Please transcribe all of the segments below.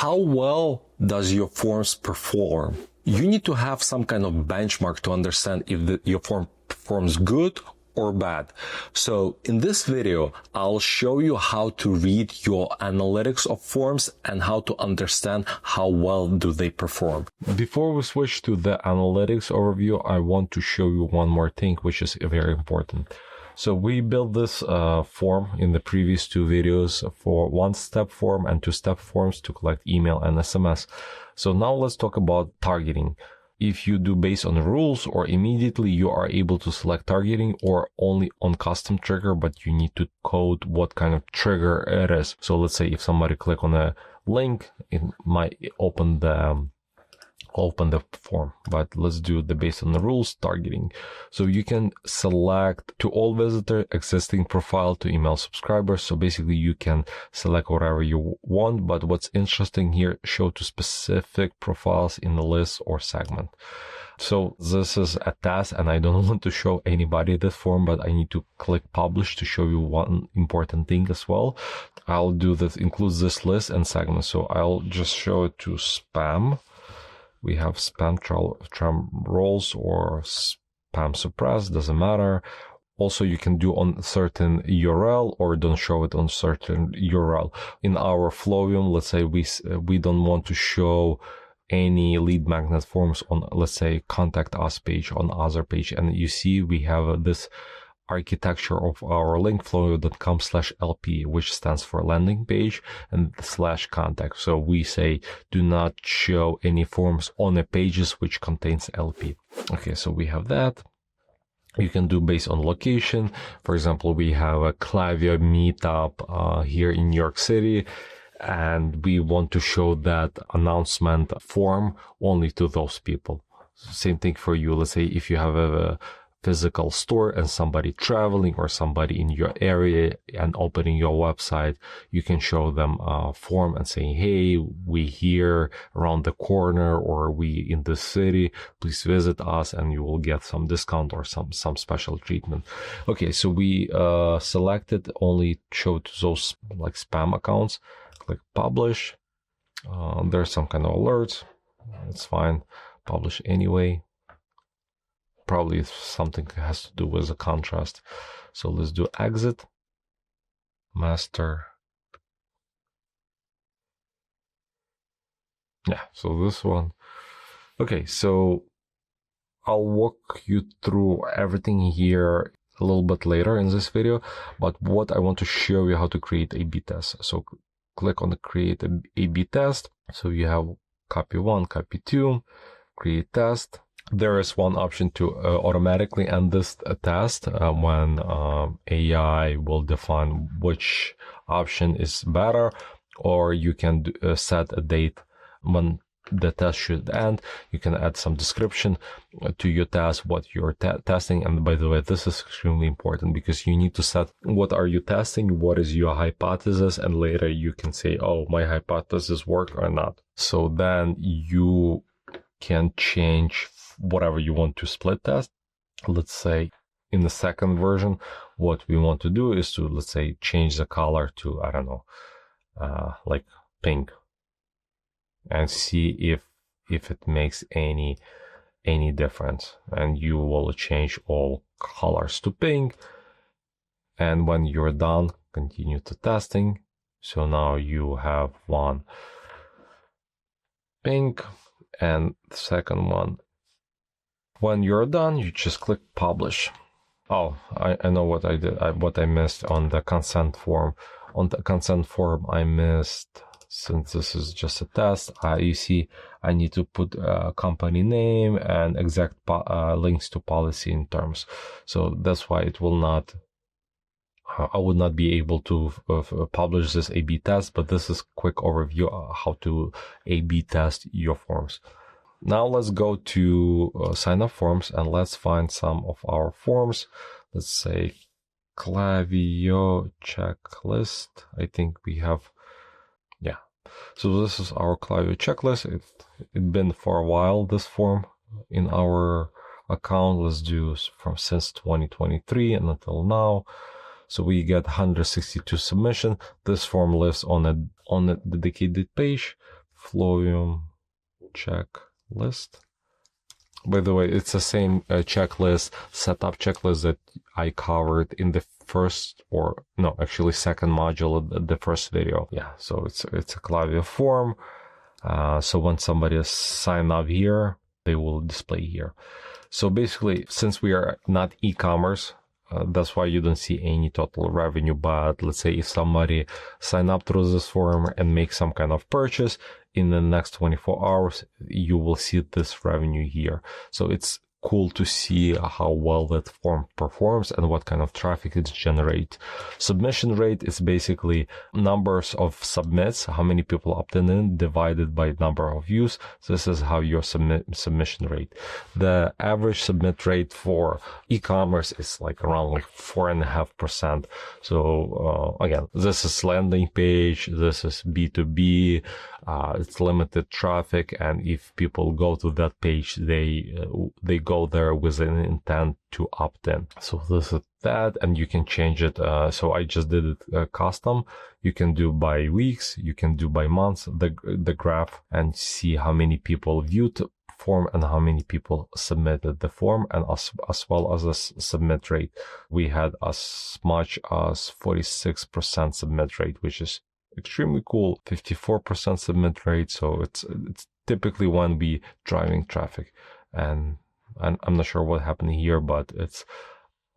How well does your forms perform? You need to have some kind of benchmark to understand if your form performs good or bad. So in this video, I'll show you how to read your analytics of forms and how to understand how well do they perform. Before we switch to the analytics overview, I want to show you one more thing, which is very important. So we built this form in the previous two videos for one-step form and two-step forms to collect email and SMS. So now let's talk about targeting. If you do based on the rules or immediately, you are able to select targeting or only on custom trigger, but you need to code what kind of trigger it is. So let's say if somebody click on a link, it might open the form, but let's do the based on the rules targeting. So you can select to all visitor, existing profile to email subscribers. So basically you can select whatever you want, but what's interesting here, show to specific profiles in the list or segment. So this is a task and I don't want to show anybody this form, but I need to click publish to show you one important thing as well. I'll do this, includes this list and segment. So I'll just show it to spam. We have spam roles or spam suppress, doesn't matter. Also, you can do on certain URL or don't show it on certain URL. In our Flowium, let's say we don't want to show any lead magnet forms on, let's say, contact us page on other page. And you see, we have this architecture of our link flowium.com/LP, which stands for landing page and /contact. So we say do not show any forms on the pages which contains LP. Okay, so we have that. You can do based on location. For example, we have a Klaviyo meetup here in New York City, and we want to show that announcement form only to those people. Same thing for you. Let's say if you have a physical store and somebody traveling or somebody in your area and opening your website, you can show them a form and saying, hey, we here around the corner or we in this city, please visit us and you will get some discount or some special treatment. Okay, so we selected only show to those like spam accounts. Click publish. There's some kind of alerts. It's fine. Publish anyway. Probably something has to do with the contrast. So let's do exit, master. Yeah, so this one. Okay, so I'll walk you through everything here a little bit later in this video, but what I want to show you how to create a A/B test. So click on the create a A/B test. So you have copy one, copy two, create test. There is one option to automatically end this test when AI will define which option is better, or you can set a date when the test should end. You can add some description to your test, what you're testing. And by the way, this is extremely important because you need to set what are you testing, what is your hypothesis, and later you can say, oh, my hypothesis work or not. So then you can change whatever you want to split test. Let's say in the second version, what we want to do is to, let's say, change the color to, I don't know, like pink, and see if it makes any difference. And you will change all colors to pink. And when you're done, continue to testing. So now you have one pink and the second one. When you're done, you just click publish. Oh, I know what I did, what I missed on the consent form. On the consent form, I missed, since this is just a test, you see, I need to put company name and exact links to policy and terms. So that's why it will not, I would not be able to publish this A/B test, but this is quick overview how to A/B test your forms. Now let's go to sign up forms and let's find some of our forms. Let's say Klaviyo checklist. I think we have, yeah. So this is our Klaviyo checklist. It's been for a while, this form in our account. Let's do from since 2023 and until now. So we get 162 submission. This form lives on a dedicated page Flowium checklist. By the way, it's the same checklist, setup checklist that I covered in the first, or no, actually second module of the first video. Yeah, so it's a Klaviyo form. So when somebody sign up here, they will display here. So basically, since we are not e-commerce, that's why you don't see any total revenue. But let's say if somebody sign up through this form and make some kind of purchase, in the next 24 hours, you will see this revenue here. So it's cool to see how well that form performs and what kind of traffic it generates. Submission rate is basically numbers of submits, how many people opted in, divided by number of views. So this is how your submission rate. The average submit rate for e-commerce is like around 4.5%. So again, this is landing page, this is B2B, it's limited traffic, and if people go to that page, they go there with an intent to opt in. So this is that, and you can change it. So I just did it custom. You can do by weeks, you can do by months, the graph, and see how many people viewed the form and how many people submitted the form, and as well as the submit rate. We had as much as 46% submit rate, which is extremely cool. 54% submit rate. So it's typically when we driving traffic, and I'm not sure what happened here, but it's,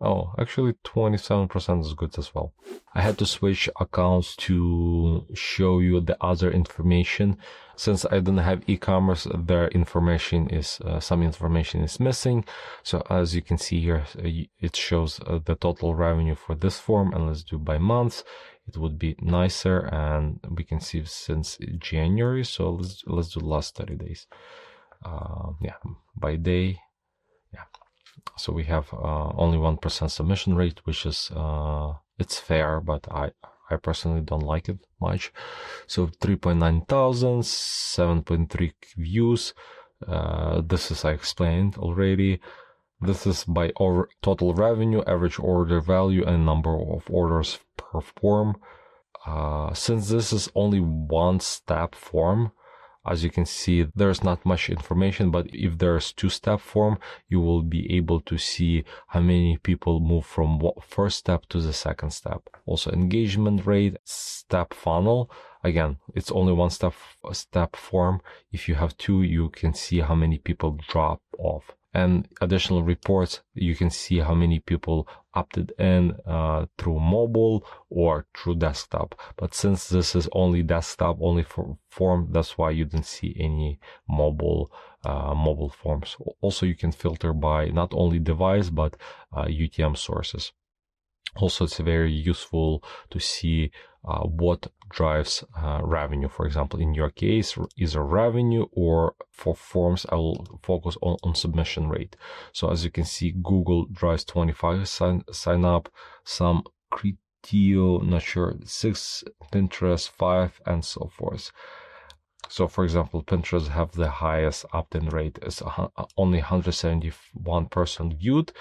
oh, actually 27% is good as well. I had to switch accounts to show you the other information. Since I don't have e-commerce, their information is, some information is missing. So as you can see here, it shows the total revenue for this form, and let's do by months. It would be nicer, and we can see since January. So let's do last 30 days. Yeah, by day. Yeah. So we have only 1% submission rate, which is it's fair, but I personally don't like it much. So 3.9 thousand, 7.3 views. This is I explained already. This is by total revenue, average order value, and number of orders per form. Since this is only one-step form, as you can see, there's not much information, but if there's two-step form, you will be able to see how many people move from first step to the second step. Also, engagement rate, step funnel. Again, it's only one step form. If you have two, you can see how many people drop off. And additional reports, you can see how many people opted in through mobile or through desktop. But since this is only desktop, only for form, that's why you didn't see any mobile forms. Also, you can filter by not only device, but UTM sources. Also, it's very useful to see what drives revenue. For example, in your case, either revenue, or for forms, I will focus on submission rate. So as you can see, Google drives 25 sign up, some Criteo, not sure, 6, Pinterest 5, and so forth. So for example, Pinterest have the highest opt-in rate. It's only 171 person viewed,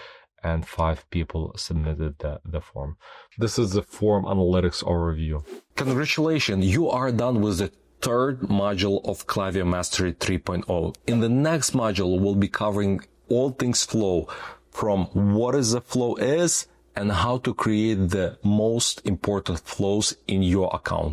and 5 people submitted the form. This is the form analytics overview. Congratulations, you are done with the third module of Klaviyo Mastery 3.0. In the next module, we'll be covering all things flow, from what is the flow is and how to create the most important flows in your account.